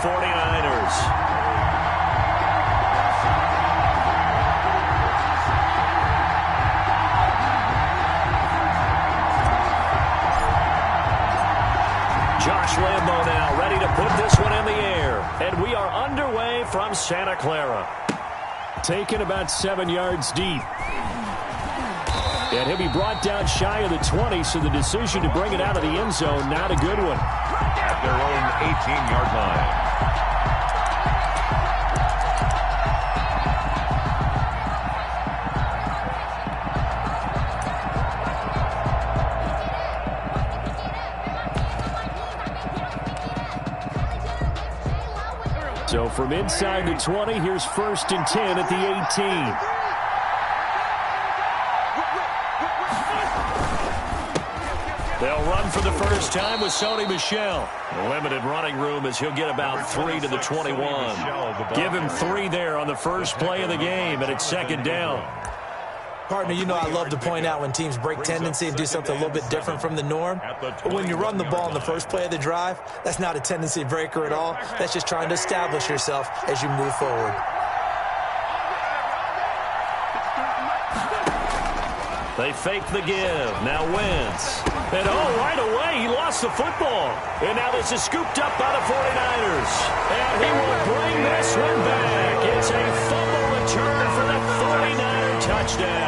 49ers. Josh Lambo now ready to put this one in the air. And we are underway from Santa Clara. Taken about 7 yards deep. And he'll be brought down shy of the 20, so the decision to bring it out of the end zone, not a good one. At their own 18-yard line. So from inside the 20, here's 1st and 10 at the 18. They'll run for the first time with Sony Michel. Limited running room as he'll get about 3 to the 21. Give him 3 there on the first play of the game, and it's 2nd down. Partner, you know I love to point out when teams break tendency and do something a little bit different from the norm. But when you run the ball in the first play of the drive, that's not a tendency breaker at all. That's just trying to establish yourself as you move forward. They fake the give. Now Wentz. And right away, he lost the football. And now this is scooped up by the 49ers. And he will bring this one back. It's a fumble return for the 49er touchdown.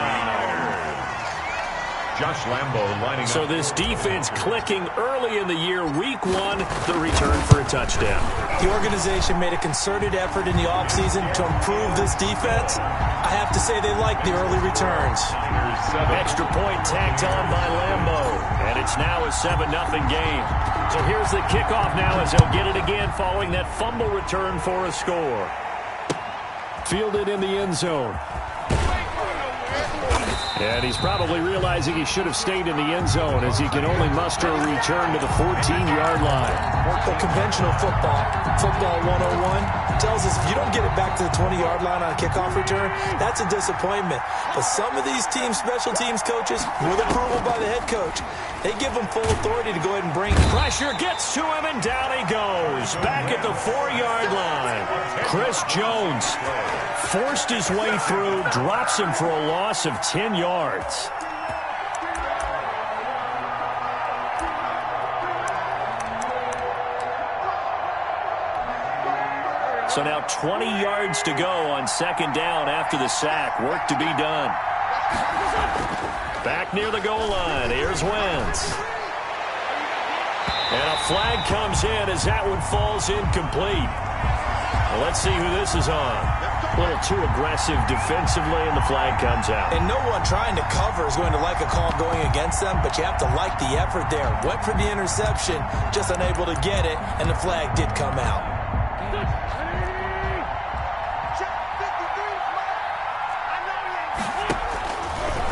Josh Lambo lining up. So this defense clicking early in the year, week 1, the return for a touchdown. The organization made a concerted effort in the offseason to improve this defense. I have to say they like the early returns. Extra point tacked on by Lambo. And it's now a 7-0 game. So here's the kickoff now as he'll get it again following that fumble return for a score. Fielded in the end zone. And he's probably realizing he should have stayed in the end zone as he can only muster a return to the 14-yard line. Well, conventional football 101, tells us if you don't get it back to the 20-yard line on a kickoff return, that's a disappointment. But some of these special teams coaches, with approval by the head coach, they give them full authority to go ahead and bring it. Pressure gets to him, and down he goes. Back at the 4-yard line. Chris Jones forced his way through, drops him for a loss of 10 yards. So now 20 yards to go on 2nd down after the sack. Work to be done. Back near the goal line. Here's Wentz. And a flag comes in as that one falls incomplete. Well, let's see who this is on. A little too aggressive defensively, and the flag comes out. And no one trying to cover is going to like a call going against them, but you have to like the effort there. Went for the interception, just unable to get it, and the flag did come out.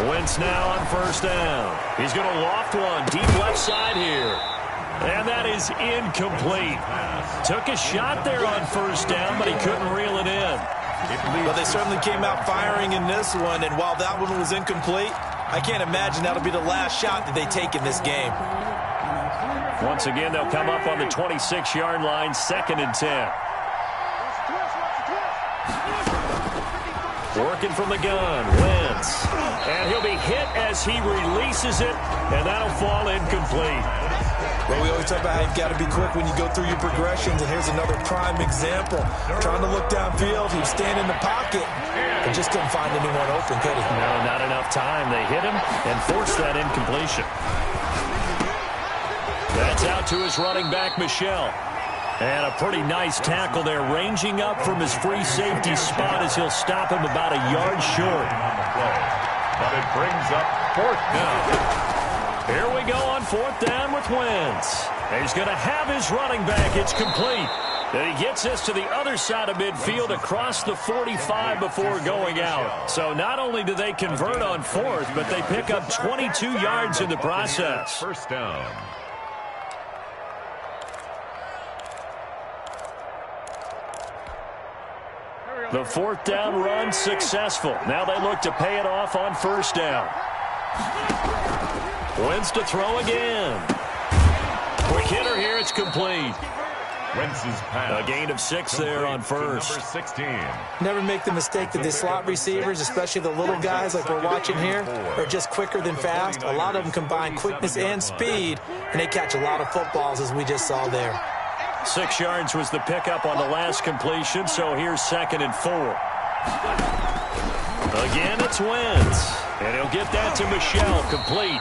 Wentz now on 1st down. He's going to loft one deep left side here. And that is incomplete. Took a shot there on 1st down, but he couldn't reel it in. Well, they certainly came out firing in this one, and while that one was incomplete, I can't imagine that'll be the last shot that they take in this game. Once again, they'll come up on the 26-yard line, 2nd and 10. Working from the gun, Wentz. And he'll be hit as he releases it, and that'll fall incomplete. Well, we always talk about how you've got to be quick when you go through your progressions, and here's another prime example. Trying to look downfield, he was standing in the pocket, and just couldn't find anyone open, could he? No, not enough time. They hit him and forced that incompletion. That's out to his running back, Michel. And a pretty nice tackle there, ranging up from his free safety spot as he'll stop him about a yard short. But it brings up 4th down. Here we go on 4th down with Wentz. He's going to have his running back. It's complete. And he gets us to the other side of midfield across the 45 before going out. So not only do they convert on 4th, but they pick up 22 yards in the process. 1st down. The 4th down run successful. Now they look to pay it off on 1st down. Wentz to throw again. Quick hitter here. It's complete. Wentz's pass. A gain of 6 there on first. Number 16. Never make the mistake that the slot receivers, especially the little guys like we're watching here, are just quicker than fast. A lot of them combine quickness and speed, and they catch a lot of footballs, as we just saw there. 6 yards was the pickup on the last completion, so here's 2nd and 4. Again, it's Wentz, and he'll get that to Michel, complete.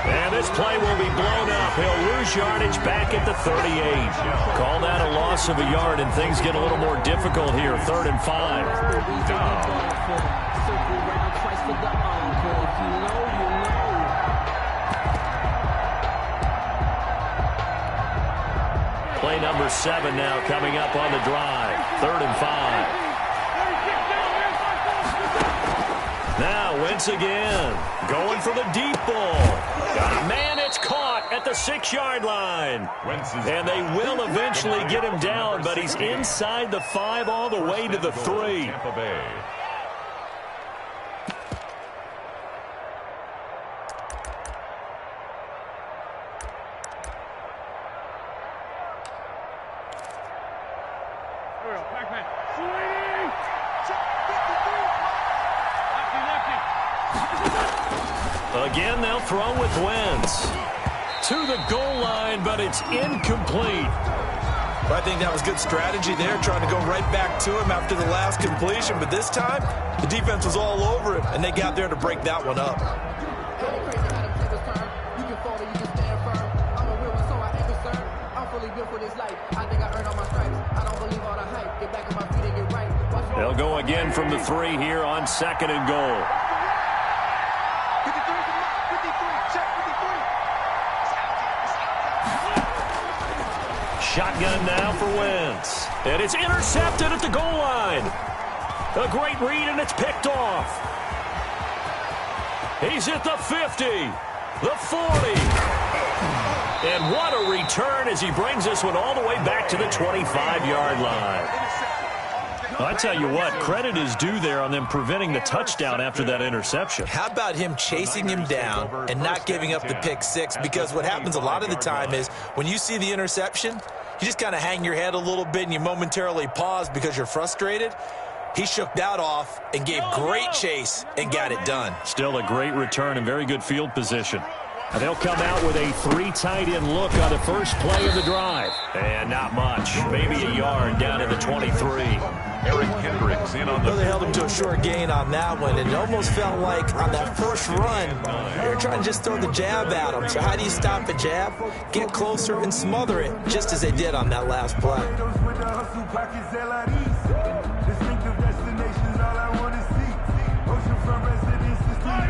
And this play will be blown up. He'll lose yardage back at the 38. Call that a loss of a yard, and things get a little more difficult here. 3rd and 5. Play number 7 now coming up on the drive. 3rd and 5. Now Wentz again, going for the deep ball. Man, it's caught at the 6-yard line. And they will eventually get him down, but he's inside the 5 all the way to the 3. Tampa Bay. Again, they'll throw with Wentz. To the goal line, but it's incomplete. I think that was good strategy there, trying to go right back to him after the last completion. But this time, the defense was all over him, and they got there to break that one up. They'll go again from the 3 here on 2nd and goal. Shotgun now for Wentz. And it's intercepted at the goal line. A great read, and it's picked off. He's at the 50, the 40. And what a return as he brings this one all the way back to the 25-yard line. I tell you what, credit is due there on them preventing the touchdown after that interception. How about him chasing him down and not giving up the pick 6? Because what happens a lot of the time is when you see the interception, you just kind of hang your head a little bit and you momentarily pause because you're frustrated. He shook that off and gave great chase and got it done. Still a great return and very good field position. And they'll come out with a 3 tight end look on the first play of the drive. And not much. Maybe a yard down at the 23. Eric Hendricks in on the... Well, they held him to a short gain on that one, and it almost felt like on that first run, they were trying to just throw the jab at him. So how do you stop a jab? Get closer and smother it, just as they did on that last play.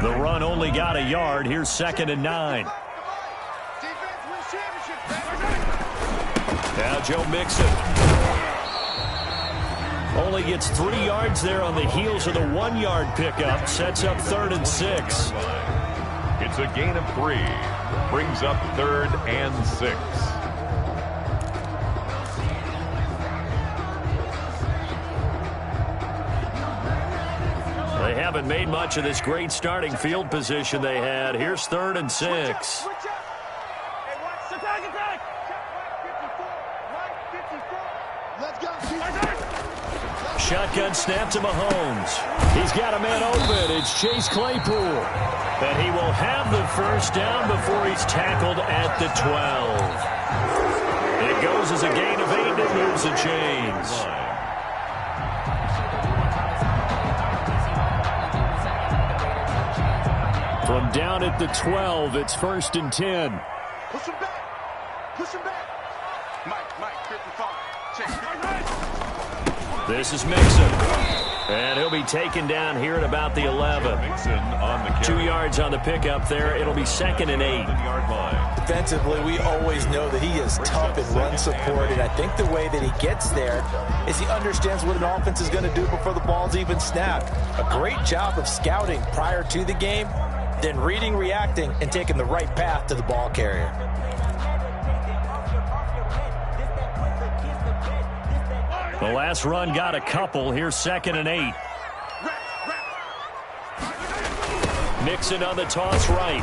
The run only got a yard. Here's 2nd and 9. Now Joe Mixon. Only gets 3 yards there on the heels of the 1-yard pickup. Sets up 3rd and 6. It's a gain of 3. Brings up 3rd and 6. They haven't made much of this great starting field position they had. Here's 3rd and 6. Shotgun snap to Mahomes. He's got a man open. It's Chase Claypool. And he will have the first down before he's tackled at the 12. It goes as a gain of 8 and it moves the chains. From down at the 12, it's 1st and 10. Push him back. Push him back. Mike, 55. Check. This is Mixon. And he'll be taken down here at about the 11. Mixon on the 2 yards on the pickup there. It'll be 2nd and 8. Defensively, we always know that he is tough in run support, and I think the way that he gets there is he understands what an offense is going to do before the ball's even snapped. A great job of scouting prior to the game, then reading, reacting, and taking the right path to the ball carrier. The last run got a couple. Here's 2nd and 8. Mixon on the toss right.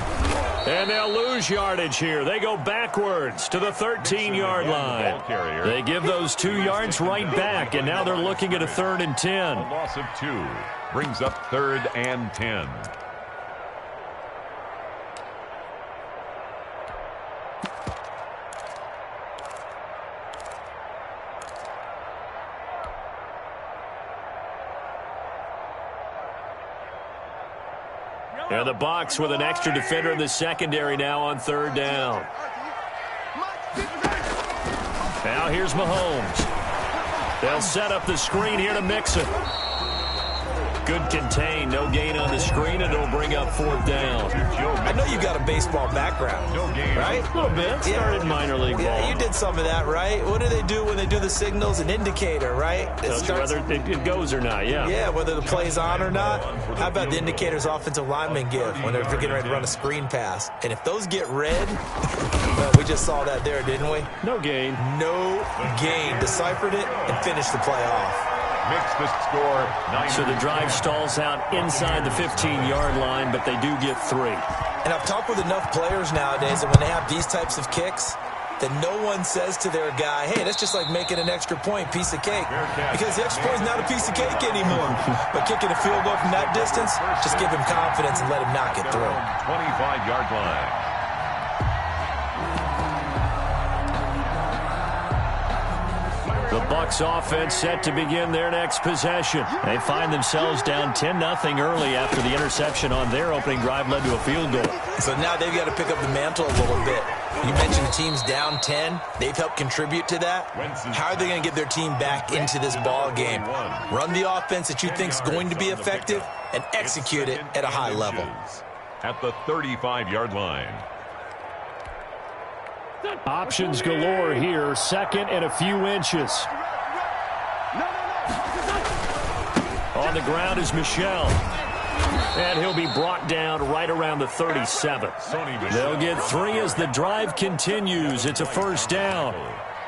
And they'll lose yardage here. They go backwards to the 13-yard line. They give those 2 yards right back, and now they're looking at a 3rd and 10. A loss of 2 brings up 3rd and 10. And the Bucs with an extra defender in the secondary now on 3rd down. Now here's Mahomes. They'll set up the screen here to Mixon. Good contain, no gain on the screen, and it'll bring up 4th down. I know you got a baseball background, right? A little bit. Started minor league ball. Yeah, you did some of that, right? What do they do when they do the signals? An indicator, right? Tells you whether it goes or not, yeah. Yeah, whether the play's on or not. How about the indicators offensive linemen give when they're getting ready to run a screen pass? And if those get red, well, we just saw that there, didn't we? No gain. No gain. Deciphered it and finished the play off. Makes the score 9. So the drive stalls out inside the 15-yard line, but they do get 3. And I've talked with enough players nowadays that when they have these types of kicks, that no one says to their guy, hey, that's just like making an extra point, piece of cake. Because the extra point is not a piece of cake anymore. But kicking a field goal from that distance, just give him confidence and let him knock it through. 25-yard line. The Bucs offense set to begin their next possession. They find themselves down 10-0 early after the interception on their opening drive led to a field goal. So now they've got to pick up the mantle a little bit. You mentioned the team's down 10. They've helped contribute to that. How are they going to get their team back into this ball game? Run the offense that you think is going to be effective and execute it at a high level. At the 35-yard line. Options galore here. 2nd and a few inches. On the ground is Michel. And he'll be brought down right around the 37. They'll get 3 as the drive continues. It's a 1st down.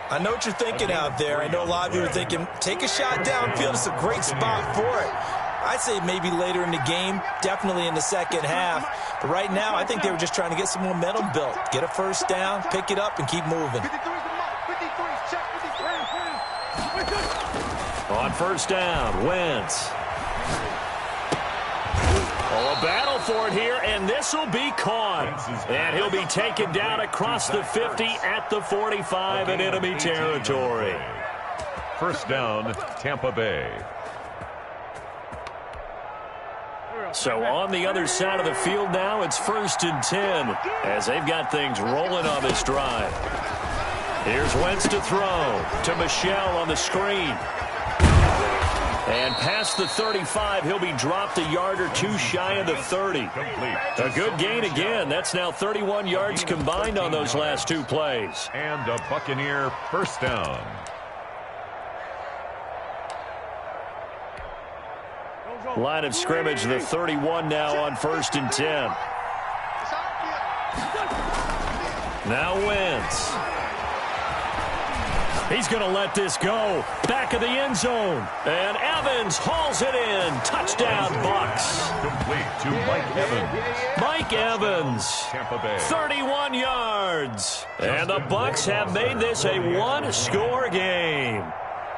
I know what you're thinking out there. I know a lot of you are thinking, take a shot downfield. It's a great spot for it. I'd say maybe later in the game, definitely in the second half. But right now, I think they were just trying to get some momentum built. Get a 1st down, pick it up, and keep moving. On 1st down, Wentz. Oh, a battle for it here, and this will be caught. And he'll be taken down across the 50 at the 45 in enemy territory. 1st down, Tampa Bay. So on the other side of the field now, it's 1st and 10 as they've got things rolling on this drive. Here's Wentz to throw to Michel on the screen. And past the 35, he'll be dropped a yard or 2 shy of the 30. A good gain again. That's now 31 yards combined on those last 2 plays. And a Buccaneer 1st down. Line of scrimmage, the 31 now on 1st and 10. Now Wentz. He's going to let this go. Back of the end zone. And Evans hauls it in. Touchdown, Bucs. Complete to Mike Evans. Mike Evans. Tampa Bay. 31 yards. And the Bucs have made this a 1-score game.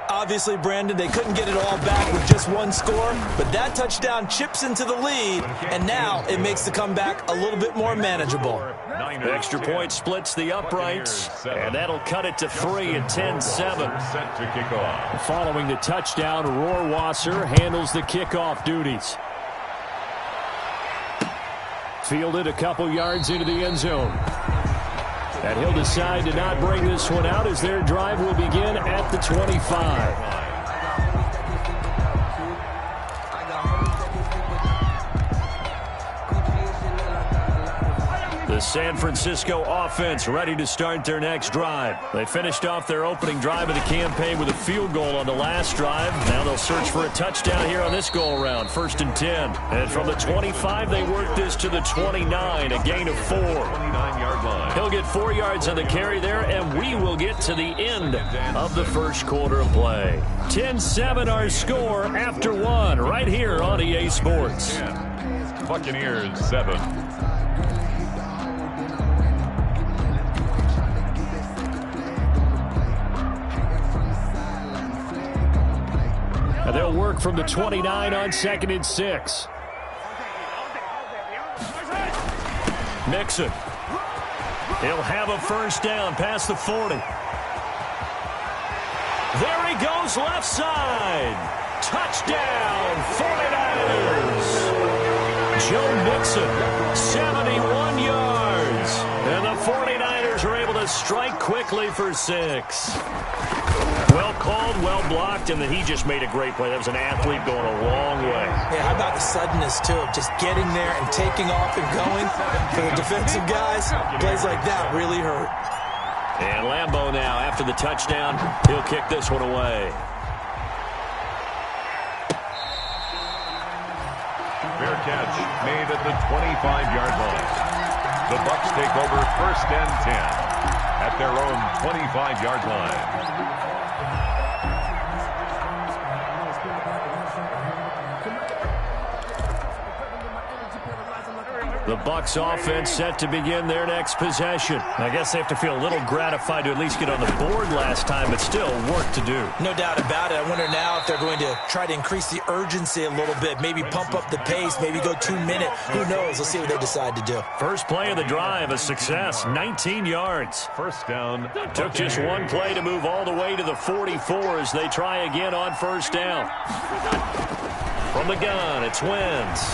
Obviously, Brandon, they couldn't get it all back with just 1 score, but that touchdown chips into the lead, and now it makes the comeback a little bit more manageable. The extra point splits the uprights, and that'll cut it to 3 at 10-7. Set to kick off. Following the touchdown, Rohrwasser handles the kickoff duties. Fielded a couple yards into the end zone. And he'll decide to not bring this one out as their drive will begin at the 25. The San Francisco offense ready to start their next drive. They finished off their opening drive of the campaign with a field goal on the last drive. Now they'll search for a touchdown here on this go-around, 1st and 10. And from the 25, they work this to the 29, a gain of 4. 29-yard line. He'll get 4 yards on the carry there, and we will get to the end of the first quarter of play. 10-7 our score after 1 right here on EA Sports. Buccaneers 7. And they'll work from the 29 on 2nd and 6. Mixon. He'll have a first down past the 40. There he goes, left side. Touchdown, 49ers. Joe Mixon, 71 yards. And the 49ers are able to strike quickly for 6. Well called, well blocked, and then he just made a great play. That was an athlete going a long way. Yeah, how about the suddenness, too, of just getting there and taking off and going? For the defensive guys, plays like that really hurt. And Lambeau now, after the touchdown, he'll kick this one away. Fair catch made at the 25-yard line. The Bucs take over 1st and 10 at their own 25-yard line. The Bucs offense set to begin their next possession. I guess they have to feel a little gratified to at least get on the board last time, but still work to do. No doubt about it. I wonder now if they're going to try to increase the urgency a little bit, maybe pump up the pace, maybe go 2 minute. Who knows? Let's see what they decide to do. First play of the drive, a success, 19 yards. First down. Took just one play to move all the way to the 44 as they try again on first down. From the gun, it's Wentz.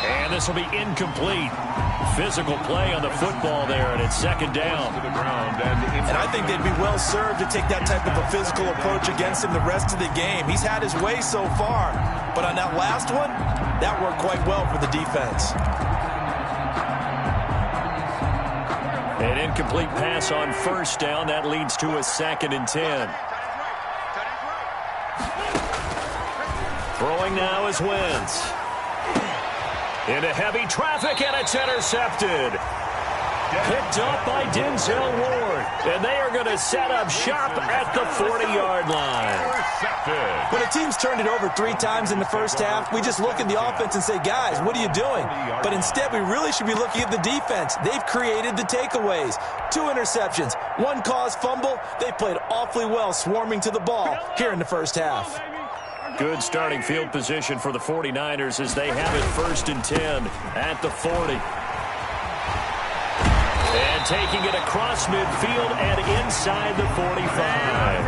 And this will be incomplete. Physical play on the football there, and it's 2nd down. To the ground and I think they'd be well served to take that type of a physical approach against him the rest of the game. He's had his way so far, but on that last one, that worked quite well for the defense. An incomplete pass on first down. That leads to a 2nd and 10. Throwing now is Wentz. Into heavy traffic, and it's intercepted. Picked up by Denzel Ward. And they are going to set up shop at the 40-yard line. When a team's turned it over 3 times in the first half, we just look at the offense and say, guys, what are you doing? But instead, we really should be looking at the defense. They've created the takeaways. 2 interceptions, 1 caused fumble. They played awfully well swarming to the ball here in the first half. Good starting field position for the 49ers as they have it 1st and 10 at the 40. And taking it across midfield and inside the 45.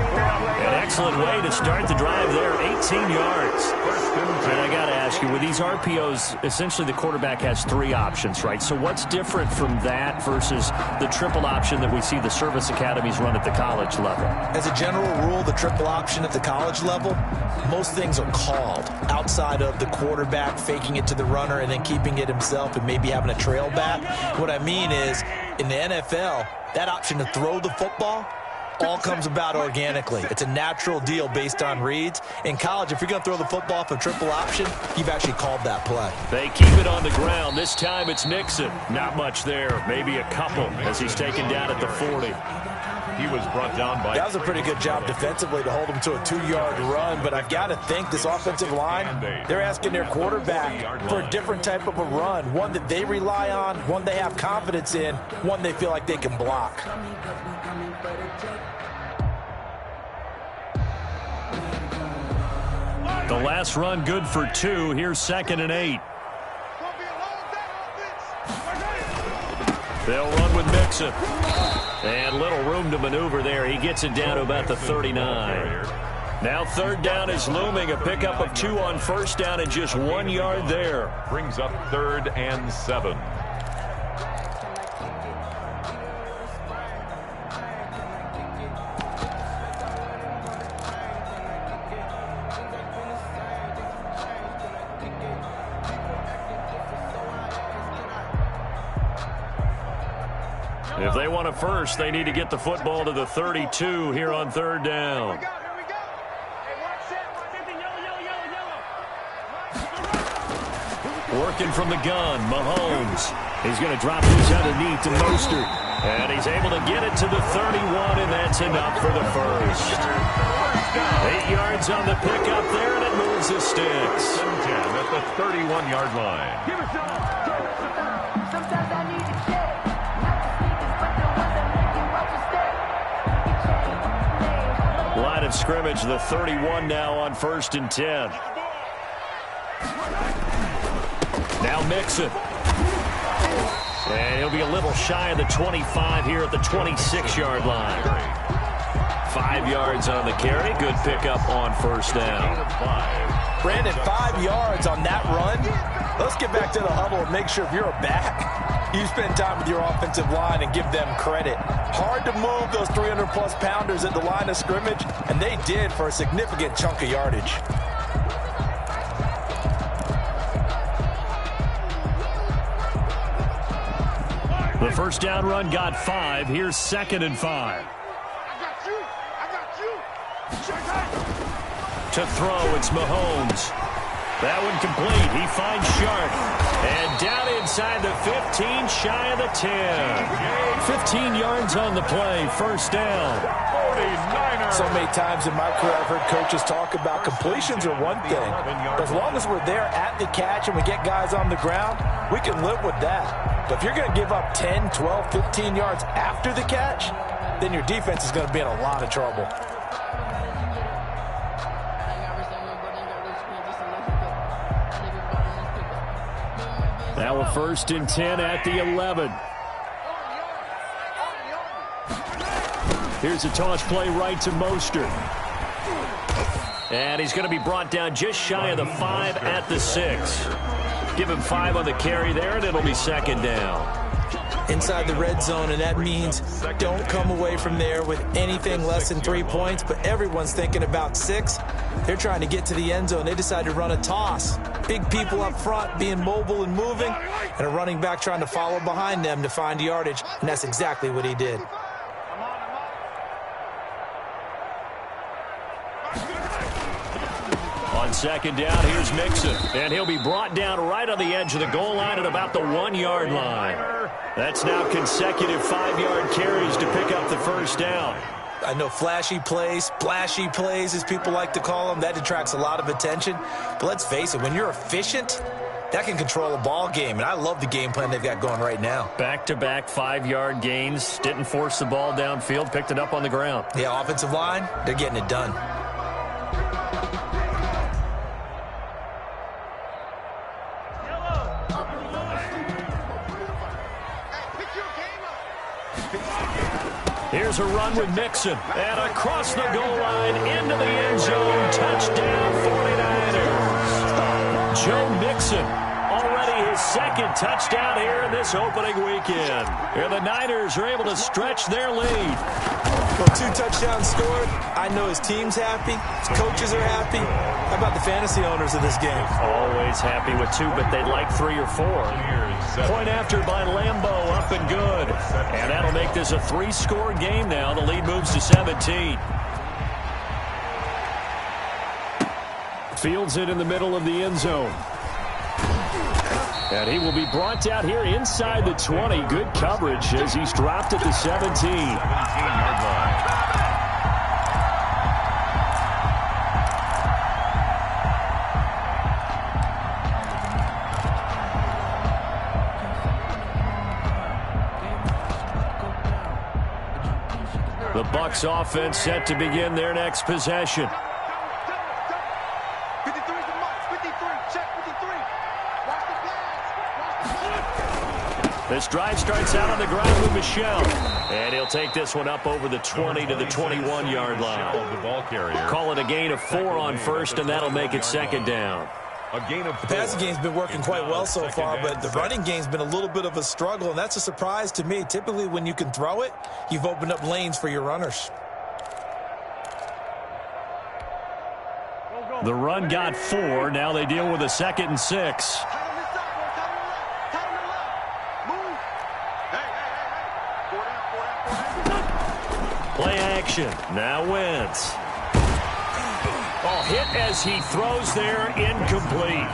An excellent way to start the drive there, 18 yards. And I got to ask you, with these RPOs, essentially the quarterback has 3 options, right? So what's different from that versus the triple option that we see the service academies run at the college level? As a general rule, the triple option at the college level, most things are called outside of the quarterback faking it to the runner and then keeping it himself and maybe having a trail back. What I mean is, in the NFL, that option to throw the football all comes about organically. It's a natural deal based on reads. In college, if you're going to throw the football off a triple option, you've actually called that play. They keep it on the ground. This time it's Nixon. Not much there. Maybe a couple as he's taken down at the 40. He was brought down by... That was a pretty good job defensively to hold him to a 2-yard run, but I've got to think this offensive line, they're asking their quarterback for a different type of a run, one that they rely on, one they have confidence in, one they feel like they can block. The last run good for 2. Here's 2nd and 8. They'll run with Mixon. And little room to maneuver there. He gets it down to about the 39. Now 3rd down is looming. A pickup of 2 on first down and just 1 yard there. Brings up 3rd and 7. If they want a first, they need to get the football to the 32 here on 3rd down. Working from the gun, Mahomes. He's going to drop this underneath to Mostert. And he's able to get it to the 31, and that's enough for the first. 8 yards on the pickup there, and it moves the sticks. 10 at the 31-yard line. Line of scrimmage, the 31 now on 1st and 10. Now Mixon. And he'll be a little shy of the 25 here at the 26-yard line. 5 yards on the carry. Good pickup on 1st down. Brandon, 5 yards on that run. Let's get back to the huddle and make sure if you're a back, you spend time with your offensive line and give them credit. Hard to move those 300-plus pounders at the line of scrimmage, and they did for a significant chunk of yardage. The 1st down run got 5. Here's 2nd and 5. To throw, it's Mahomes. That one complete. He finds Sharp. And down inside the 15, shy of the 10. 15 yards on the play. 1st down. 49ers. So many times in my career I've heard coaches talk about completions are one thing. But as long as we're there at the catch and we get guys on the ground, we can live with that. But if you're going to give up 10, 12, 15 yards after the catch, then your defense is going to be in a lot of trouble. Now a 1st and 10 at the 11. Here's a toss play right to Mostert. And he's going to be brought down just shy of the 5 at the 6. Give him 5 on the carry there, and it'll be 2nd down. Inside the red zone, and that means don't come away from there with anything less than 3 points, but everyone's thinking about 6. They're trying to get to the end zone. They decide to run a toss. Big people up front being mobile and moving, and a running back trying to follow behind them to find yardage, and that's exactly what he did. On 2nd down, here's Mixon, and he'll be brought down right on the edge of the goal line at about the 1-yard line. That's now consecutive 5-yard carries to pick up the 1st down. I know flashy plays, splashy plays, as people like to call them, that attracts a lot of attention. But let's face it, when you're efficient, that can control a ball game, and I love the game plan they've got going right now. Back-to-back 5-yard gains, didn't force the ball downfield, picked it up on the ground. Yeah, offensive line, they're getting it done. Here's a run with Mixon. And across the goal line, into the end zone. Touchdown, 49ers. Joe Mixon, already his 2nd touchdown here in this opening weekend. Here the Niners are able to stretch their lead. Well, 2 touchdowns scored. I know his team's happy. His coaches are happy. How about the fantasy owners of this game? Always happy with 2, but they'd like 3 or 4. Point after by Lambeau, up and good. And that'll make this a 3-score game now. The lead moves to 17. Fields it in the middle of the end zone. And he will be brought down here inside the 20. Good coverage as he's dropped at the 17. 17-yard line. The Bucs offense set to begin their next possession. 53 to Mike. 53. Check 53. Watch the pass. This drive starts out on the ground with Michel. And he'll take this one up over the 20 to the 21-yard line. The ball carrier. Call it a gain of 4 on 1st, and that'll make it 2nd down. A gain of 4. The passing game's been working quite well so far, but the running game's been a little bit of a struggle, and that's a surprise to me. Typically, when you can throw it, you've opened up lanes for your runners. The run got 4. Now they deal with a 2nd and 6. Play action. Now Wentz. Oh, hit as he throws there, incomplete.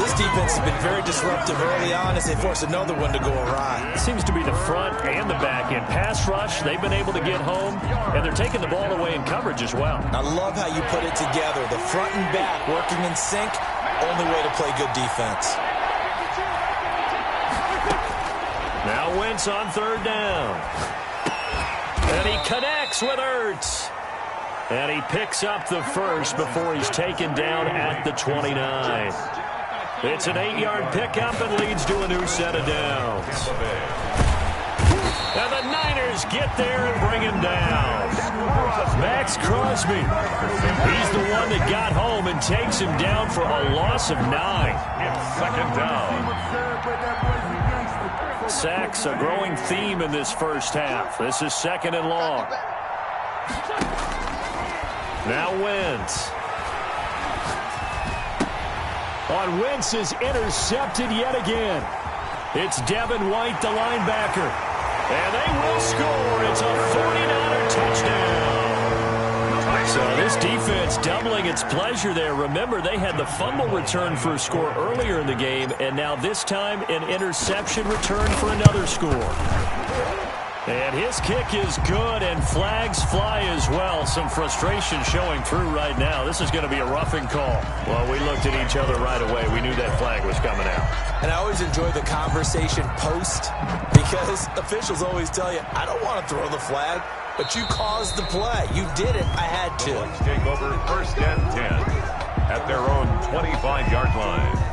This defense has been very disruptive early on as they force another one to go awry. Seems to be the front and the back end. Pass rush, they've been able to get home, and they're taking the ball away in coverage as well. I love how you put it together. The front and back working in sync, only way to play good defense. Now Wentz on 3rd down. And he connects with Ertz. And he picks up the first before he's taken down at the 29. It's an 8-yard pickup and leads to a new set of downs. And the Niners get there and bring him down. Max Crosby, he's the one that got home and takes him down for a loss of 9. It's second down. Sacks, a growing theme in this first half. This is second and long. Now Wentz. On Wentz is intercepted yet again. It's Devin White, the linebacker. And they will score. It's a 49er touchdown. So this defense doubling its pleasure there. Remember, they had the fumble return for a score earlier in the game, and now this time an interception return for another score. And his kick is good, and flags fly as well. Some frustration showing through right now. This is going to be a roughing call. Well, we looked at each other right away. We knew that flag was coming out. And I always enjoy the conversation post because officials always tell you, I don't want to throw the flag, but you caused the play. You did it. I had to. Let's take over first and 10 at their own 25-yard line.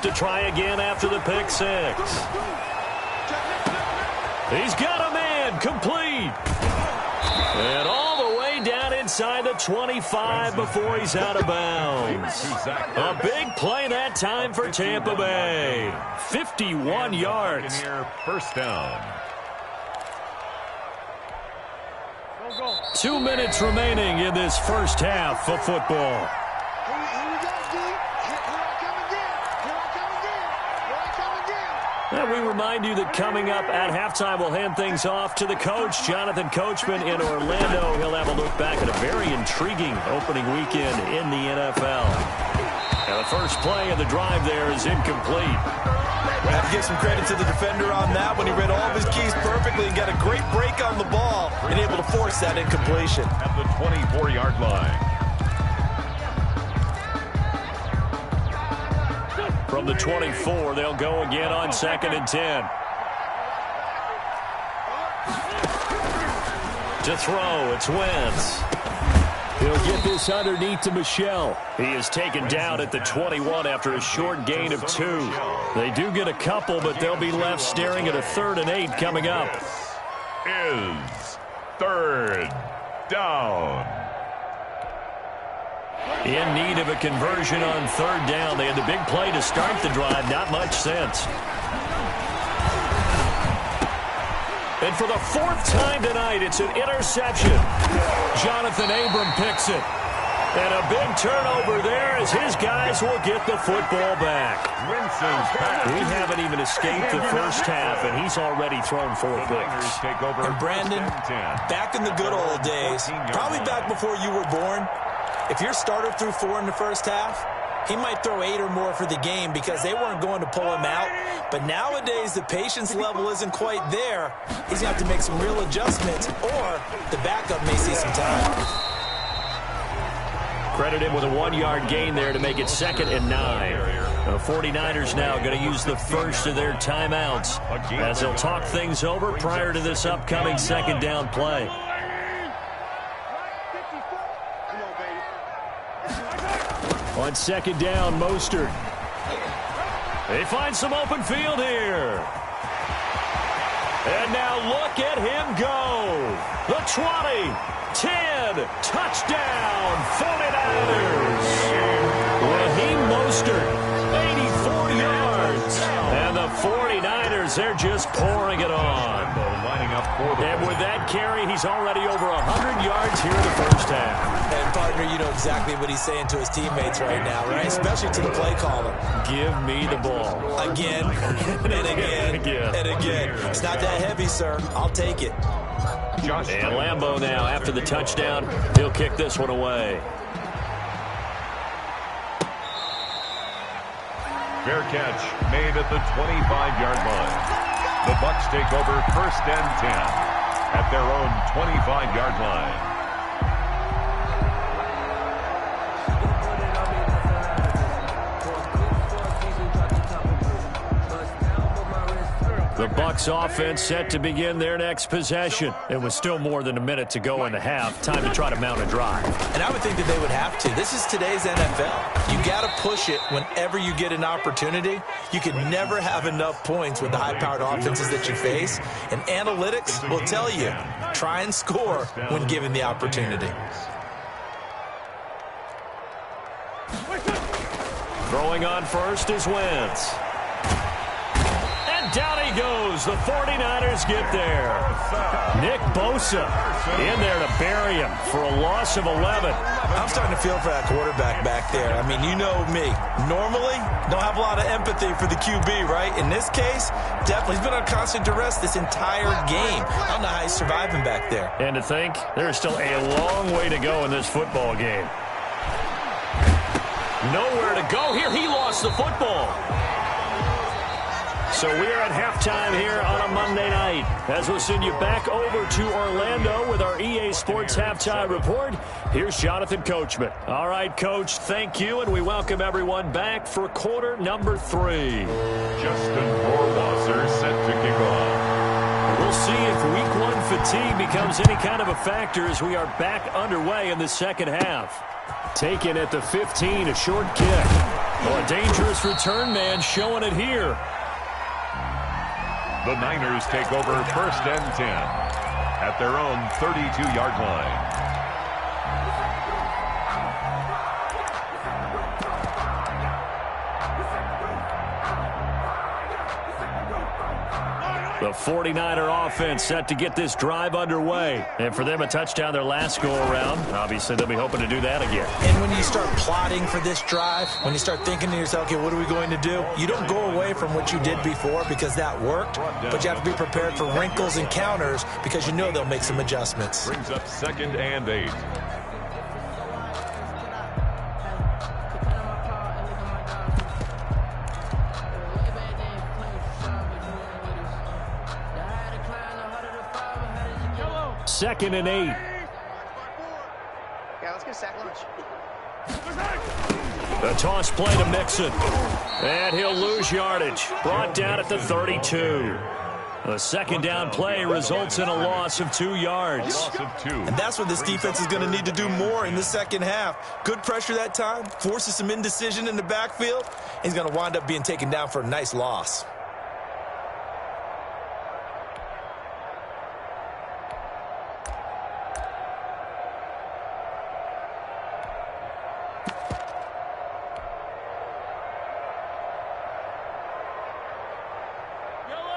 To try again after the pick six. He's got a man complete. And all the way down inside the 25 before he's out of bounds. A big play that time for Tampa Bay. 51 yards. First down. 2 minutes remaining in this first half of football. And we remind you that coming up at halftime, we'll hand things off to the coach, Jonathan Coachman in Orlando. He'll have a look back at a very intriguing opening weekend in the NFL. Now the first play of the drive there is incomplete. I have to give some credit to the defender on that when he read all of his keys perfectly and got a great break on the ball and able to force that incompletion. At the 24-yard line. From the 24, they'll go again on 2nd and 10. To throw, it's Wentz. He'll get this underneath to Michel. He is taken down at the 21 after a short gain of 2. They do get a couple, but they'll be left staring at a 3rd and 8 coming up. Is third down. In need of a conversion on 3rd down. They had the big play to start the drive. Not much sense. And for the 4th time tonight, it's an interception. Jonathan Abram picks it. And a big turnover there as his guys will get the football back. We haven't even escaped the first half, and he's already thrown 4 picks. And Brandon, back in the good old days, probably back before you were born, if your starter threw 4 in the first half, he might throw 8 or more for the game because they weren't going to pull him out. But nowadays, the patience level isn't quite there. He's going to have to make some real adjustments, or the backup may see some time. Credit him with a 1-yard gain there to make it 2nd and 9. The 49ers now going to use the first of their timeouts as they'll talk things over prior to this upcoming 2nd down play. On 2nd down, Mostert. They find some open field here. And now look at him go. The 20, 10, touchdown, 49ers. Raheem Mostert, 84 yards. And the 49ers, they're just pouring it on. And with that carry, he's already over 100 yards here in the first half. And, partner, you know exactly what he's saying to his teammates right now, right? Especially to the play caller. Give me the ball. Again, and again, and again. It's not that heavy, sir. I'll take it. And Lambeau now, after the touchdown, he'll kick this one away. Fair catch made at the 25-yard line. The Bucs take over 1st and 10 at their own 25-yard line. The Bucs offense set to begin their next possession. It was still more than a minute to go in the half. Time to try to mount a drive. And I would think that they would have to. This is today's NFL. You got to push it whenever you get an opportunity. You can never have enough points with the high-powered offenses that you face. And analytics will tell you, try and score when given the opportunity. Throwing on first is Wentz. Down he goes. The 49ers get there. Nick Bosa in there to bury him for a loss of 11. I'm starting to feel for that quarterback back there. I mean, you know me. Normally, don't have a lot of empathy for the QB, right? In this case, definitely. He's been on constant duress this entire game. I don't know how he's surviving back there. And to think, there's still a long way to go in this football game. Nowhere to go here. He lost the football. So we're at halftime here on a Monday night as we'll send you back over to Orlando with our EA Sports Halftime Report. Here's Jonathan Coachman. All right, Coach, thank you, and we welcome everyone back for quarter number 3. Justin Rohrwasser set to kick off. We'll see if week 1 fatigue becomes any kind of a factor as we are back underway in the second half. Taken at the 15, a short kick. Well, a dangerous return man showing it here. The Niners take over 1st and 10 at their own 32-yard line. The 49er offense set to get this drive underway. And for them, a touchdown their last go-around. Obviously, they'll be hoping to do that again. And when you start plotting for this drive, when you start thinking to yourself, okay, what are we going to do? You don't go away from what you did before because that worked, but you have to be prepared for wrinkles and counters because you know they'll make some adjustments. Brings up 2nd and 8. Second and 8. Yeah, let's get a sack lunch. The toss play to Mixon. And he'll lose yardage. Brought down at the 32. The second down play results in a loss of 2 yards. Loss of 2. And that's what this defense is going to need to do more in the second half. Good pressure that time, forces some indecision in the backfield. He's going to wind up being taken down for a nice loss.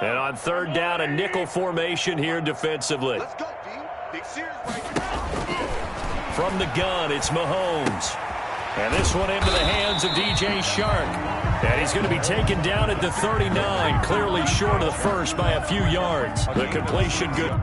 And on third down, a nickel formation here defensively. Let's go, D. Big series right here. From the gun, it's Mahomes. And this one into the hands of DJ Shark. And he's going to be taken down at the 39, clearly short of the first by a few yards. The completion good.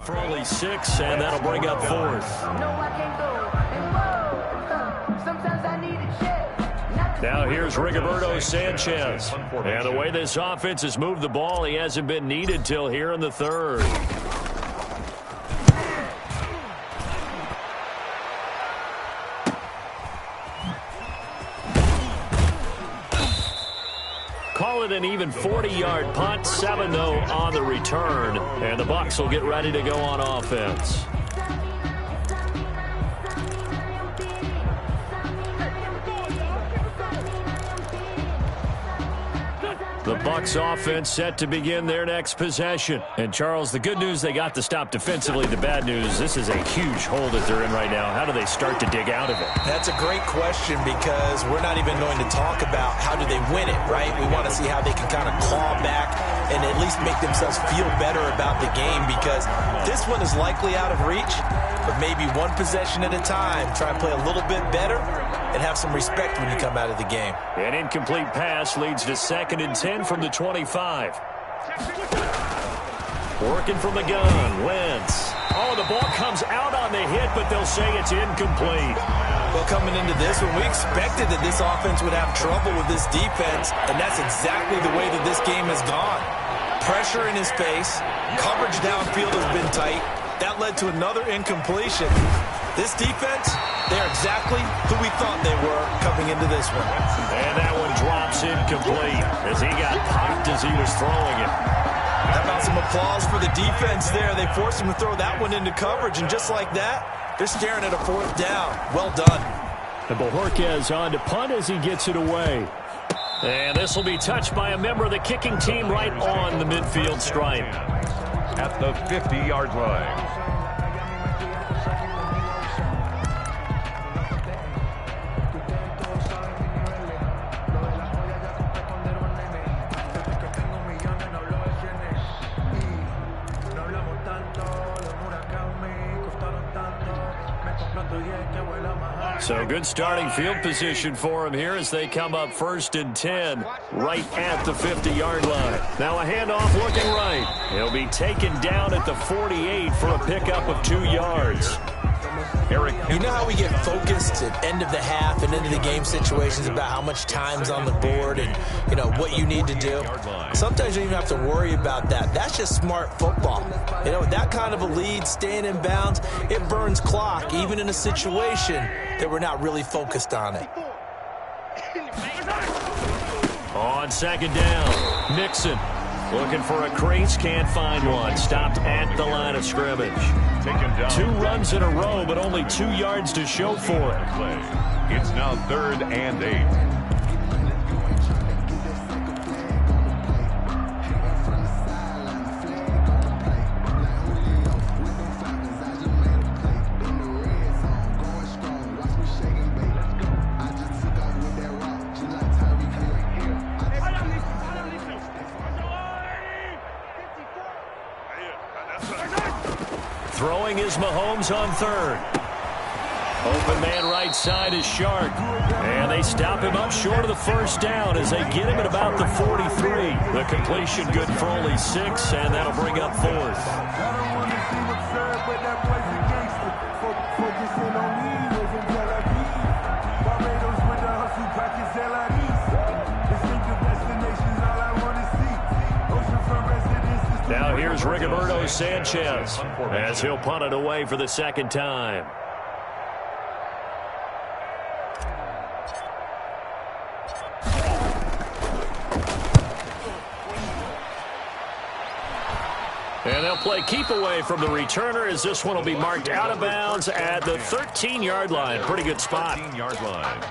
For only 6, and that'll bring up 4th. Now here's Rigoberto Sanchez. And the way this offense has moved the ball, he hasn't been needed till here in the 3rd. Call it an even 40-yard punt, 7-0 on the return, and the Bucs will get ready to go on offense. The Bucs offense set to begin their next possession. And, Charles, the good news, they got to stop defensively. The bad news, this is a huge hole that they're in right now. How do they start to dig out of it? That's a great question because we're not even going to talk about how do they win it, right? We want to see how they can kind of claw back and at least make themselves feel better about the game because this one is likely out of reach, but maybe one possession at a time. Try and play a little bit better and have some respect when you come out of the game. An incomplete pass leads to 2nd and 10 from the 25. Working from the gun, Wentz. Oh, the ball comes out on the hit, but they'll say it's incomplete. Well, coming into this one, we expected that this offense would have trouble with this defense, and that's exactly the way that this game has gone. Pressure in his face, coverage downfield has been tight. That led to another incompletion. This defense, they're exactly who we thought they were coming into this one. And that one drops incomplete as he got popped as he was throwing it. How about some applause for the defense there? They forced him to throw that one into coverage, and just like that, they're staring at a 4th down. Well done. And Bojorquez on to punt as he gets it away. And this will be touched by a member of the kicking team right on the midfield stripe. At the 50-yard line. So good starting field position for him here as they come up 1st and 10 right at the 50-yard line. Now a handoff looking right. He'll be taken down at the 48 for a pickup of 2 yards. You know how we get focused at end of the half and end of the game situations about how much time's on the board and, you know, what you need to do? Sometimes you don't even have to worry about that. That's just smart football. You know, that kind of a lead, staying in bounds, it burns clock, even in a situation that we're not really focused on it. On 2nd down, Mixon looking for a crease, can't find one. Stopped at the line of scrimmage. 2 runs in a row, but only 2 yards to show for it. It's now 3rd and 8. Throwing is Mahomes on 3rd. Open man right side is Shark. And they stop him up short of the 1st down as they get him at about the 43. The completion good for only 6, and that'll bring up 4th. Now here's Rigoberto Sanchez as he'll punt it away for the 2nd time. And they'll play keep away from the returner as this one will be marked out of bounds at the 13-yard line. Pretty good spot. 13-yard line.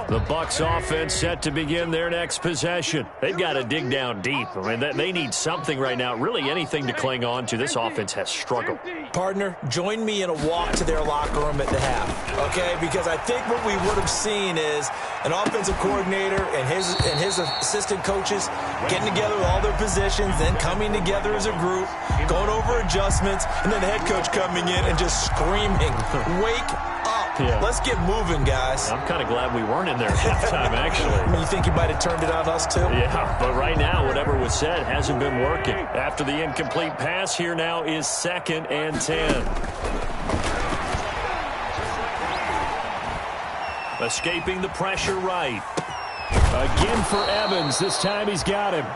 The Bucs offense set to begin their next possession. They've got to dig down deep. I mean, they need something right now, really anything to cling on to. This offense has struggled. Partner, join me in a walk to their locker room at the half, okay? Because I think what we would have seen is an offensive coordinator and his assistant coaches getting together with all their positions, then coming together as a group, going over adjustments, and then the head coach coming in and just screaming, "Wake up. Yeah. Let's get moving, guys." I'm kind of glad we weren't in there at halftime, actually. I mean, you think you might have turned it on us, too? Yeah, but right now, whatever was said hasn't been working. After the incomplete pass, here now is 2nd and 10. Escaping the pressure right. Again for Evans. This time he's got him.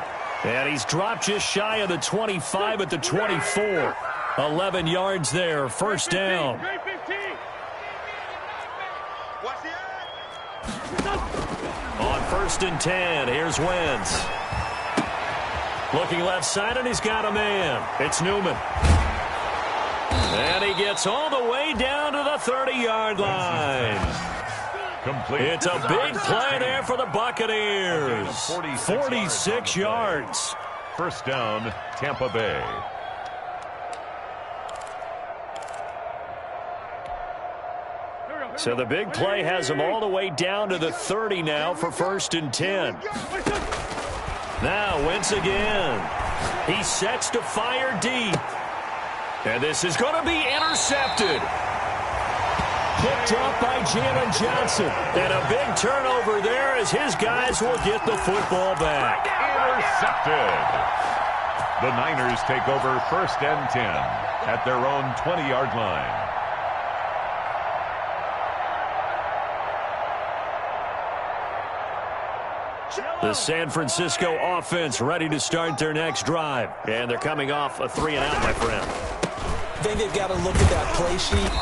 And he's dropped just shy of the 25 at the 24. 11 yards there. 1st down. On 1st and 10, here's Wentz. Looking left side, and he's got a man. It's Newman. And he gets all the way down to the 30-yard line. Complete. It's a big play there for the Buccaneers. 46 yards. First down, Tampa Bay. So the big play has him all the way down to the 30 now for 1st and 10. Now Wentz again. He sets to fire deep. And this is going to be intercepted. Picked off by Jalen Johnson. And a big turnover there as his guys will get the football back. Intercepted. The Niners take over 1st and 10 at their own 20-yard line. The San Francisco offense ready to start their next drive. And they're coming off a 3-and-out, my friend. I think they've got to look at that play sheet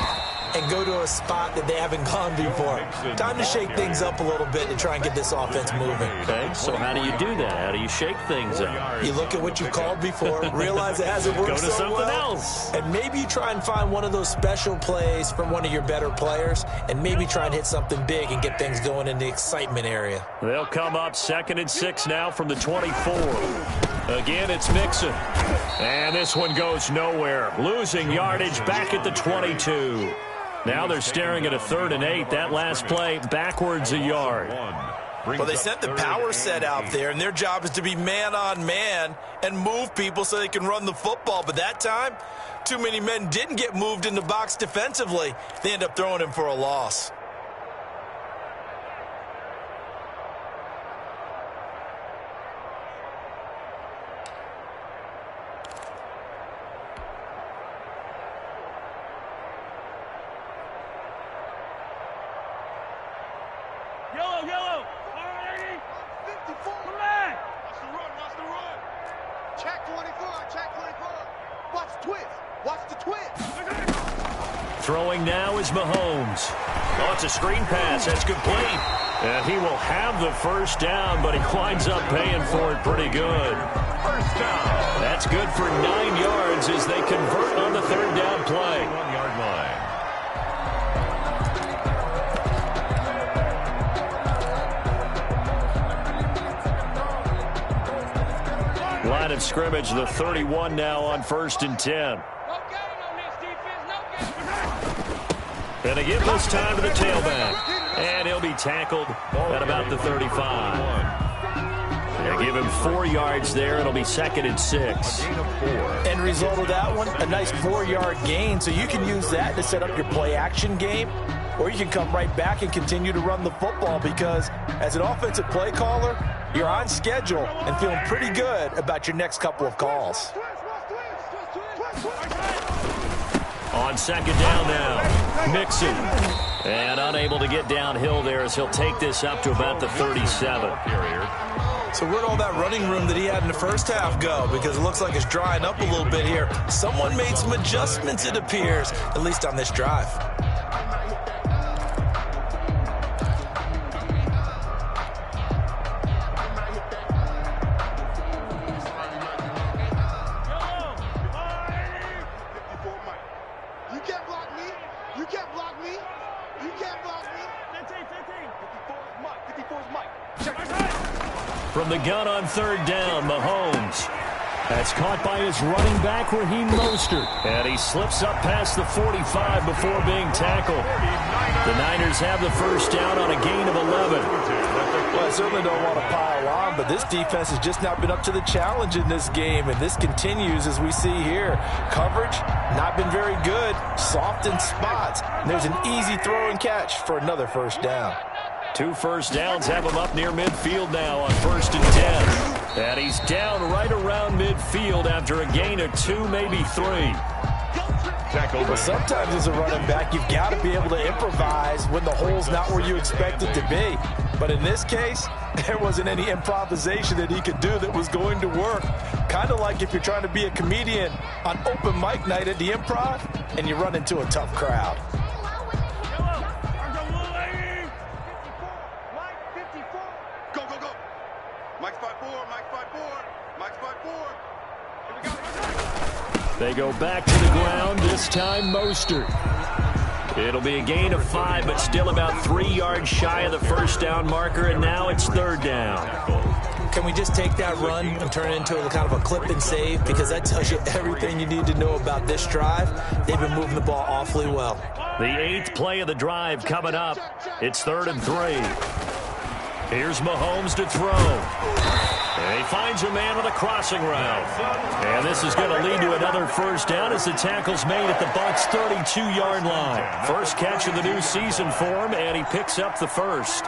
and go to a spot that they haven't gone before. Time to shake things up a little bit to try and get this offense moving. Okay, so how do you do that? How do you shake things up? You look at what you've called before, realize it hasn't worked Go to so something well, else. and maybe you try and find one of those special plays from one of your better players, and maybe try and hit something big and get things going in the excitement area. They'll come up 2nd and 6 now from the 24. Again, it's Mixon. And this one goes nowhere. Losing yardage back at the 22. Now they're staring at a 3rd and 8. That last play backwards a yard. Well, they sent the power set out there, and their job is to be man-on-man and move people so they can run the football. But that time, too many men didn't get moved in the box defensively. They end up throwing him for a loss. Yellow. 54. Come back. Watch the run. Check 24. Watch the twist. Watch the twist. Throwing now is Mahomes. Oh, it's a screen pass. That's complete. And he will have the first down, but he winds up paying for it pretty good. First down. That's good for 9 yards as they convert on the 3rd down play. 1-yard line. Line of scrimmage, the 31 now on 1st and 10. And again this time to the tailback. And he'll be tackled at about the 35. They give him 4 yards there. It'll be 2nd and 6. End result of that one, a nice 4-yard gain. So you can use that to set up your play-action game, or you can come right back and continue to run the football because as an offensive play caller, you're on schedule and feeling pretty good about your next couple of calls. On 2nd down now, Mixon. And unable to get downhill there as he'll take this up to about the 37. So where'd all that running room that he had in the first half go? Because it looks like it's drying up a little bit here. Someone made some adjustments, it appears, at least on this drive. From the gun on 3rd down, Mahomes. That's caught by his running back, Raheem Mostert. And he slips up past the 45 before being tackled. The Niners have the first down on a gain of 11. Well, I certainly don't want to pile on, but this defense has just not been up to the challenge in this game, and this continues as we see here. Coverage, not been very good, soft in spots. And there's an easy throw and catch for another first down. 2 first downs have him up near midfield now on 1st and 10. And he's down right around midfield after a gain of 2, maybe 3. But sometimes as a running back, you've got to be able to improvise when the hole's not where you expect it to be. But in this case, there wasn't any improvisation that he could do that was going to work. Kind of like if you're trying to be a comedian on open mic night at the Improv and you run into a tough crowd. They go back to the ground, this time Mostert. It'll be a gain of 5, but still about 3 yards shy of the first down marker, and now it's 3rd down. Can we just take that run and turn it into kind of a clip and save? Because that tells you everything you need to know about this drive. They've been moving the ball awfully well. The 8th play of the drive coming up. It's 3rd and 3. Here's Mahomes to throw. And he finds a man on a crossing route. And this is going to lead to another first down as the tackle's made at the Bucs' 32-yard line. First catch of the new season for him, and he picks up the first.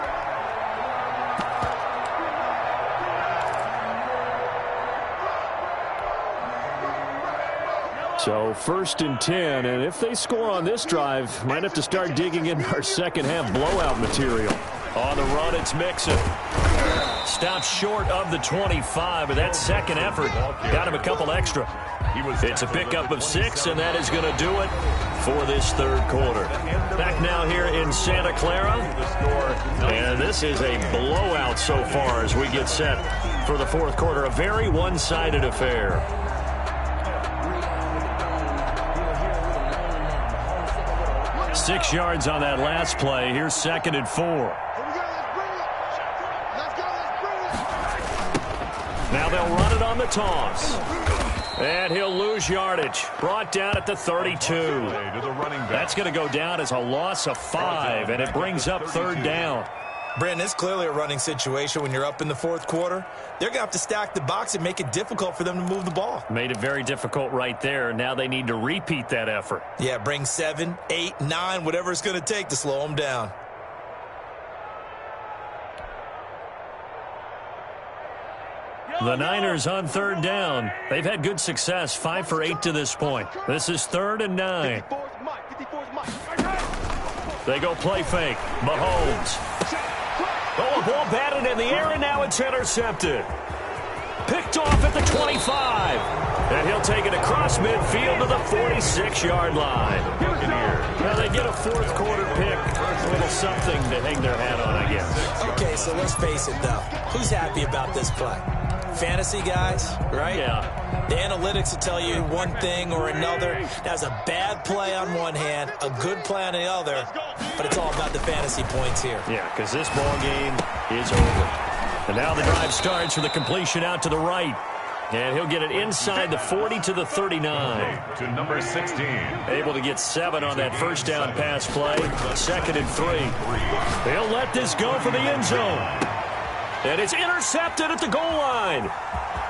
So 1st and 10, and if they score on this drive, might have to start digging in our second-half blowout material. On the run, it's Mixon. Stops short of the 25, but that second effort got him a couple extra. It's a pickup of 6, and that is going to do it for this 3rd quarter. Back now here in Santa Clara, and this is a blowout so far as we get set for the 4th quarter. A very one-sided affair. Six yards on that last play. Here's 2nd and 4. Now they'll run it on the toss. And he'll lose yardage. Brought down at the 32. That's going to go down as a loss of 5, and it brings up 3rd down. Brandon, it's clearly a running situation when you're up in the 4th quarter. They're going to have to stack the box and make it difficult for them to move the ball. Made it very difficult right there. Now they need to repeat that effort. Yeah, bring 7, 8, 9, whatever it's going to take to slow them down. The Niners on 3rd down. They've had good success, 5 for 8 to this point. This is 3rd and 9. They go play fake. Mahomes. Oh, a ball batted in the air, and now it's intercepted. Picked off at the 25. And he'll take it across midfield to the 46-yard line. Now they get a 4th quarter pick. A little something to hang their hat on, I guess. Okay, so let's face it, though. Who's happy about this play? Fantasy guys, right? Yeah. The analytics will tell you one thing or another. That's a bad play on one hand, a good play on the other, but it's all about the fantasy points here. Yeah, because this ball game is over. And now the drive starts with a completion out to the right. And he'll get it inside the 40 to the 39. To number 16. Able to get 7 on that first down pass play. 2nd and 3. They'll let this go for the end zone. And it's intercepted at the goal line.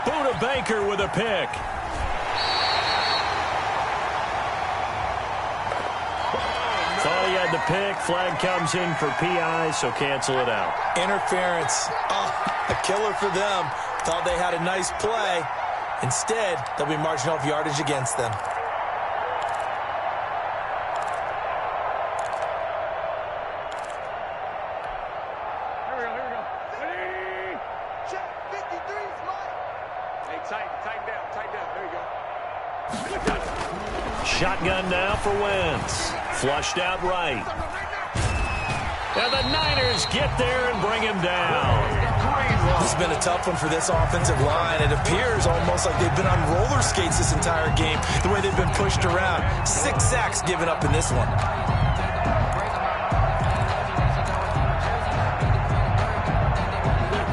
Buda Baker with a pick. Thought he had the pick. Flag comes in for PI, so cancel it out. Interference. Oh, a killer for them. Thought they had a nice play. Instead, they'll be marching off yardage against them. Shotgun now for Wentz. Flushed out right. And the Niners get there and bring him down. This has been a tough one for this offensive line. It appears almost like they've been on roller skates this entire game, the way they've been pushed around. 6 sacks given up in this one.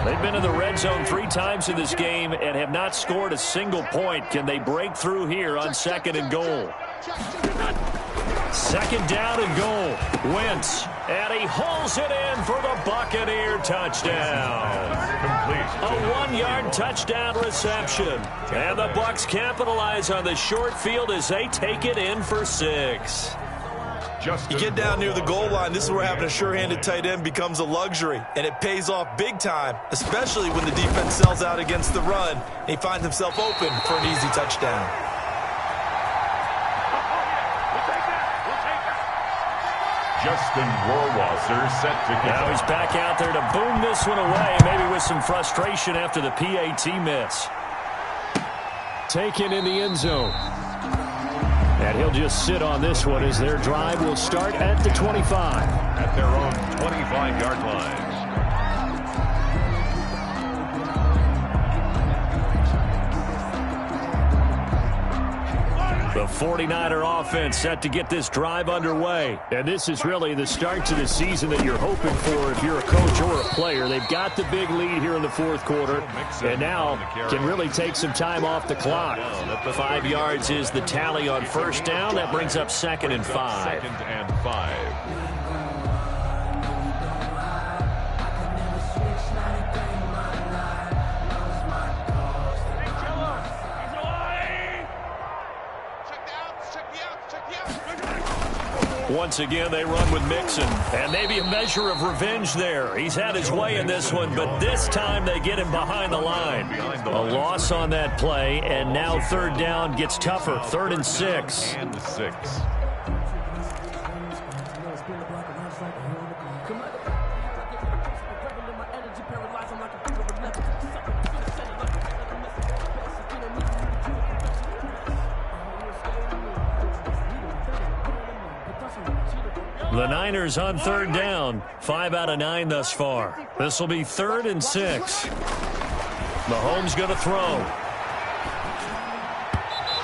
They've been in the red zone 3 times in this game and have not scored a single point. Can they break through here on 2nd and goal? 2nd down and goal. Wentz, and he hauls it in for the Buccaneer touchdown. A 1-yard touchdown reception. And the Bucs capitalize on the short field as they take it in for 6. You get down near the goal line, this is where having a sure-handed tight end becomes a luxury, and it pays off big time, especially when the defense sells out against the run, and he finds himself open for an easy touchdown. Justin Rohrwasser set to kick. Now he's back out there to boom this one away, maybe with some frustration after the PAT miss. Taken in the end zone. And he'll just sit on this one as their drive will start at the 25. At their own 25-yard line. 49er offense set to get this drive underway. And this is really the start to the season that you're hoping for if you're a coach or a player. They've got the big lead here in the fourth quarter, and now can really take some time off the clock. 5 yards is the tally on first down. That brings up 2nd and 5. 2nd and 5. Once again, they run with Mixon, and maybe a measure of revenge there. He's had his way in this one, but this time they get him behind the line. A loss on that play, and now 3rd down gets tougher. 3rd and 6. And 6. The Niners on 3rd down. 5 out of 9 thus far. This will be 3rd and 6. Mahomes going to throw.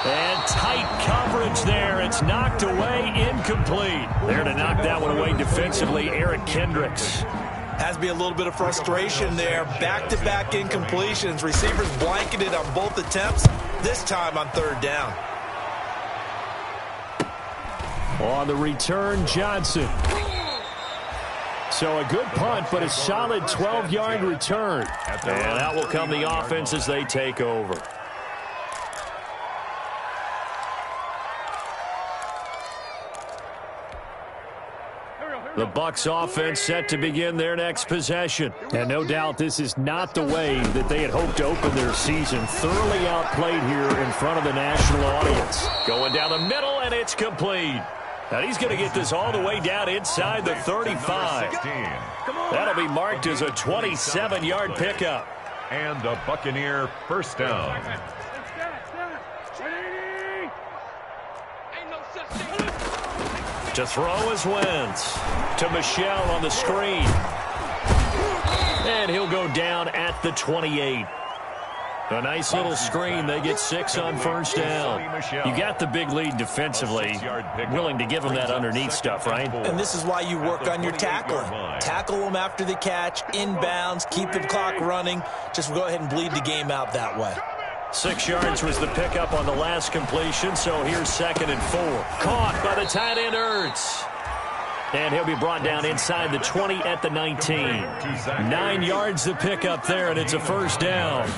And tight coverage there. It's knocked away, incomplete. There to knock that one away defensively, Eric Kendricks. Has to be a little bit of frustration there. Back-to-back incompletions. Receivers blanketed on both attempts, this time on 3rd down. On the return, Johnson. So a good punt, but a solid 12-yard return. And that will come the offense as they take over. The Bucs offense set to begin their next possession. And no doubt this is not the way that they had hoped to open their season. Thoroughly outplayed here in front of the national audience. Going down the middle, and it's complete. Now he's going to get this all the way down inside the 35. That'll be marked as a 27-yard pickup. And a Buccaneer first down. To throw is Wentz. To Michel on the screen. And he'll go down at the 28. A nice little screen. They get 6 on first down. You got the big lead defensively. Willing to give them that underneath stuff, right? And this is why you work on your tackling. Tackle them after the catch, inbounds, keep the clock running. Just go ahead and bleed the game out that way. 6 yards was the pickup on the last completion, so here's 2nd and 4. Caught by the tight end, Ertz. And he'll be brought down inside the 20 at the 19. 9 yards the pickup there, and it's a first down.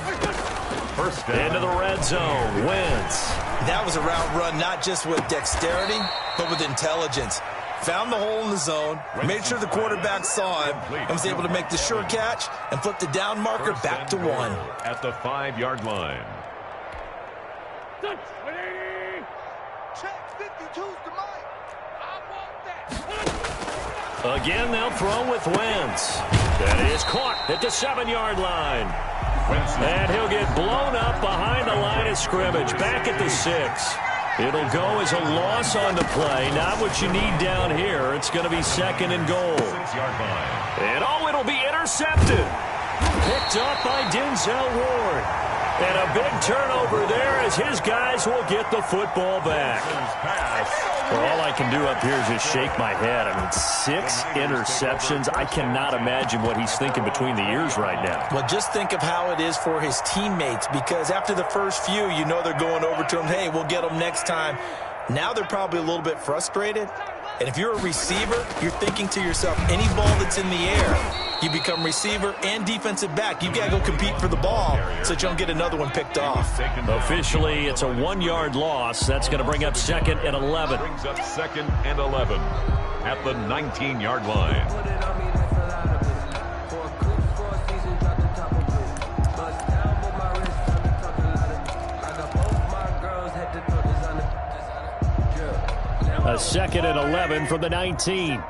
Into the red zone. Wentz. That was a route run not just with dexterity, but with intelligence. Found the hole in the zone, made sure the quarterback saw him, and was able to make the sure catch and flip the down marker back to 1. At the 5-yard line. Again, they'll throw with Wentz. That is caught at the 7-yard line. And he'll get blown up behind the line of scrimmage, back at the 6. It'll go as a loss on the play. Not what you need down here. It's going to be 2nd and goal. 6-yard line. And it'll be intercepted. Picked up by Denzel Ward. And a big turnover there as his guys will get the football back. Well, all I can do up here is just shake my head. I mean, 6 interceptions. I cannot imagine what he's thinking between the ears right now. Well, just think of how it is for his teammates, because after the first few, you know they're going over to him, hey, we'll get them next time. Now they're probably a little bit frustrated. And if you're a receiver, you're thinking to yourself, any ball that's in the air, you become receiver and defensive back. You've got to go compete for the ball so that you don't get another one picked off. Officially, it's a 1-yard loss. That's going to bring up 2nd and 11. Brings up 2nd and 11 at the 19-yard line. A 2nd and 11 from the 19.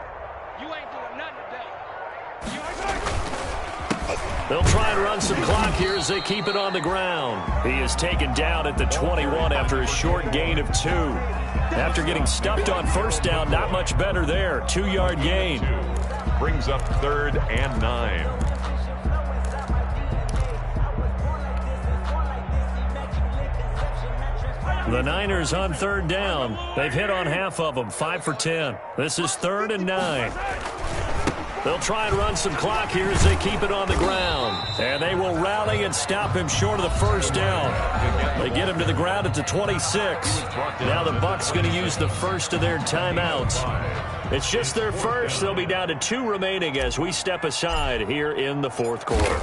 They'll try and run some clock here as they keep it on the ground. He is taken down at the 21 after a short gain of 2. After getting stuffed on first down, not much better there. 2-yard gain. Brings up 3rd and 9. The Niners on third down. They've hit on half of them, 5 for 10. This is 3rd and 9. They'll try and run some clock here as they keep it on the ground. And they will rally and stop him short of the first down. They get him to the ground at the 26. Now the Bucs going to use the first of their timeouts. It's just their first. They'll be down to 2 remaining as we step aside here in the 4th quarter.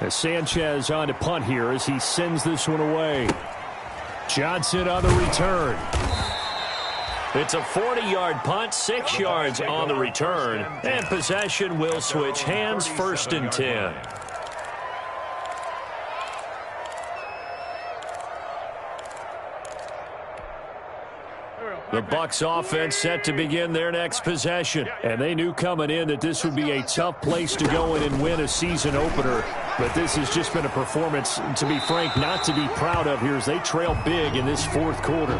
As Sanchez on to punt here as he sends this one away. Johnson on the return. It's a 40-yard punt, 6 yards on the return, and possession will switch hands, 1st and 10. The Bucs offense set to begin their next possession, and they knew coming in that this would be a tough place to go in and win a season opener, but this has just been a performance, to be frank, not to be proud of here as they trail big in this 4th quarter.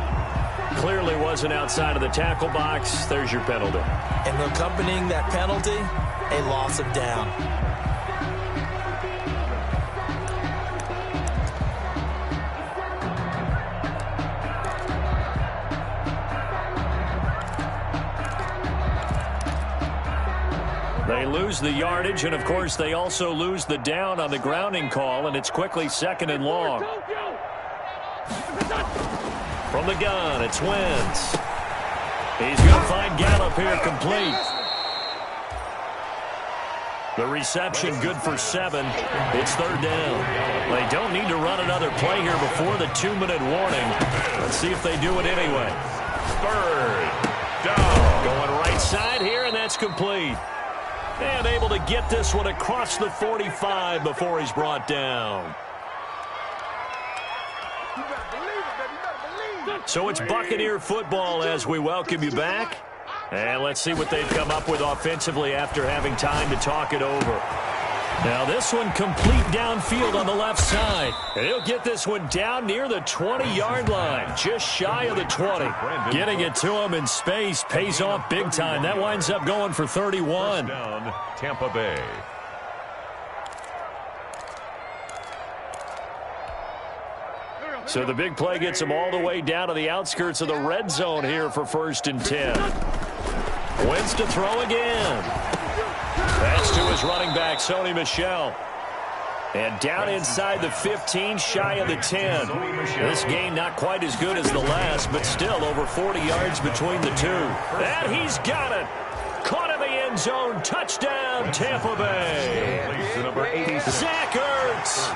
Clearly wasn't outside of the tackle box. There's your penalty. And accompanying that penalty, a loss of down. They lose the yardage, and, of course, they also lose the down on the grounding call, and it's quickly 2nd and long. From the gun, it's Wentz. He's going to find Gallup here complete. The reception good for 7. It's 3rd down. They don't need to run another play here before the 2-minute warning. Let's see if they do it anyway. 3rd down. Going right side here, and that's complete. And able to get this one across the 45 before he's brought down. So it's Buccaneer football as we welcome you back. And let's see what they've come up with offensively after having time to talk it over. Now this one complete downfield on the left side. And he'll get this one down near the 20-yard line, just shy of the 20. Getting it to him in space pays off big time. That winds up going for 31. First down, Tampa Bay. So the big play gets him all the way down to the outskirts of the red zone here for 1st and 10. Wentz to throw again. That's to his running back, Sony Michel. And down inside the 15, shy of the 10. This game not quite as good as the last, but still over 40 yards between the two. And he's got it. Caught in the end zone. Touchdown, Tampa Bay. Zach Ertz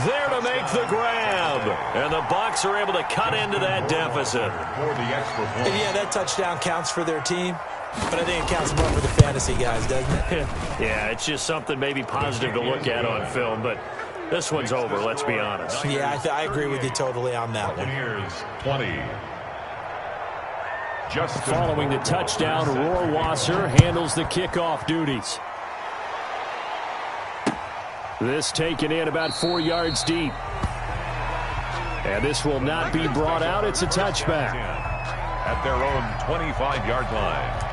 there to make the grab. And the Bucs are able to cut into that deficit. And yeah, that touchdown counts for their team. But I think it counts more for the fantasy guys, doesn't it? Yeah, it's just something maybe positive to look at on film, but this one's over, let's be honest. Yeah, I agree with you totally on that one. Buccaneers 20. Following the touchdown, Rohrwasser handles the kickoff duties. This taken in about 4 yards deep. And this will not be brought out. It's a touchback. At their own 25-yard line.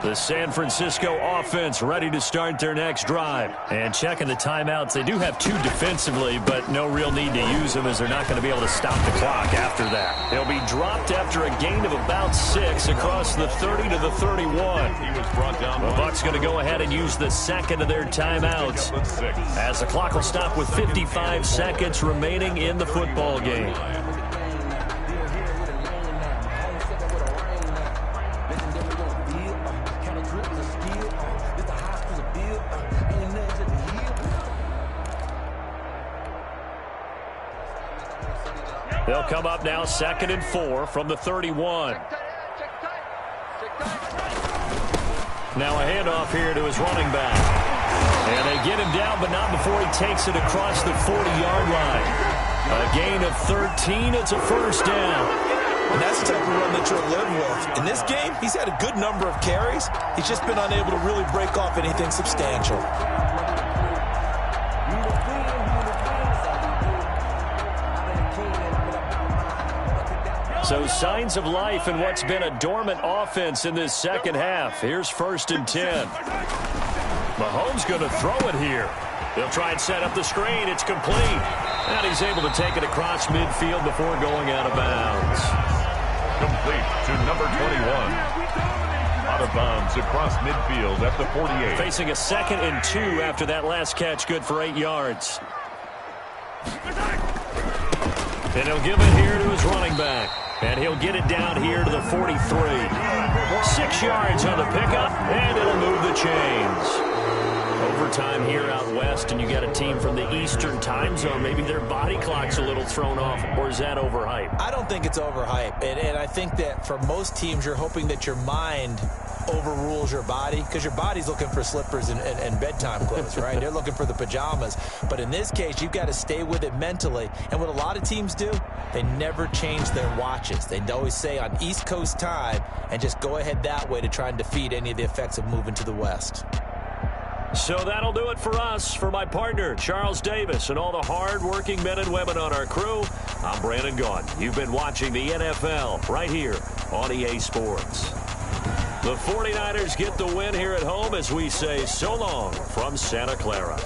The San Francisco offense ready to start their next drive. And checking the timeouts, they do have 2 defensively, but no real need to use them as they're not going to be able to stop the clock after that. They'll be dropped after a gain of about 6 across the 30 to the 31. He was brought down. The Bucs going to go ahead and use the second of their timeouts as the clock will stop with 55 seconds remaining in the football game. They'll come up now 2nd and 4 from the 31. Now a handoff here to his running back. And they get him down, but not before he takes it across the 40-yard line. A gain of 13. It's a 1st down. And that's the type of run that you'll live with. In this game, he's had a good number of carries. He's just been unable to really break off anything substantial. So signs of life in what's been a dormant offense in this second half. Here's 1st and 10. Mahomes going to throw it here. They'll try and set up the screen. It's complete. And he's able to take it across midfield before going out of bounds. Complete to number 21. Out of bounds across midfield at the 48. Facing a 2nd and 2 after that last catch, good for 8 yards. And he'll give it here to his running back. And he'll get it down here to the 43. 6 yards on the pickup, and it'll move the chains. Overtime here out west, and you got a team from the Eastern time zone. Maybe their body clock's a little thrown off, or is that overhyped? I don't think it's overhyped, and I think that for most teams, you're hoping that your mind overrules your body, because your body's looking for slippers and bedtime clothes, right? They're looking for the pajamas. But in this case, you've got to stay with it mentally. And what a lot of teams do, they never change their watches. They always say on East Coast time, and just go ahead that way to try and defeat any of the effects of moving to the West. So that'll do it for us. For my partner, Charles Davis, and all the hard-working men and women on our crew, I'm Brandon Gaudin. You've been watching the NFL right here on EA Sports. The 49ers get the win here at home as we say so long from Santa Clara.